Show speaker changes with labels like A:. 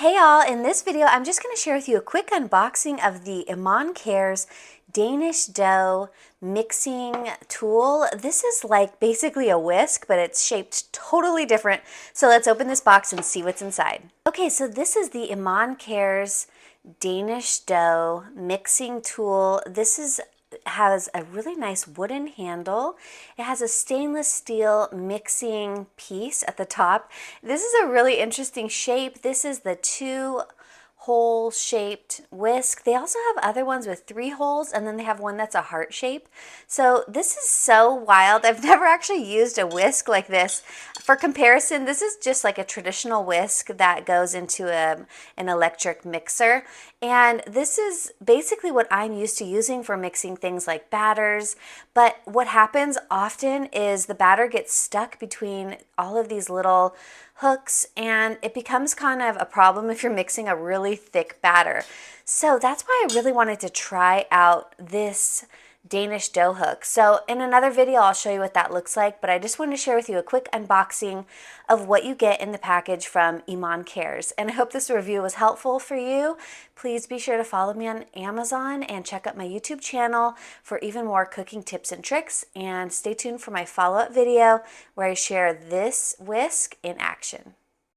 A: Hey all, in this video I'm just going to share with you a quick unboxing of the Eman Cares Danish dough mixing tool. This is like basically a whisk, but it's shaped totally different. So let's open this box and see what's inside. Okay, so this is the Eman Cares Danish dough mixing tool. This has a really nice wooden handle. It has a stainless steel mixing piece at the top. This is a really interesting shape. This is the 2-hole shaped whisk. They also have other ones with 3 holes, and then they have one that's a heart shape. So this is so wild. I've never actually used a whisk like this. For comparison, this is just like a traditional whisk that goes into an electric mixer. And this is basically what I'm used to using for mixing things like batters. But what happens often is the batter gets stuck between all of these little hooks, and it becomes kind of a problem if you're mixing a really thick batter. So that's why I really wanted to try out this Danish dough hook. So in another video I'll show you what that looks like, but I just wanted to share with you a quick unboxing of what you get in the package from Eman Cares. And I hope this review was helpful for you. Please be sure to follow me on Amazon and check out my YouTube channel for even more cooking tips and tricks. And stay tuned for my follow-up video where I share this whisk in action.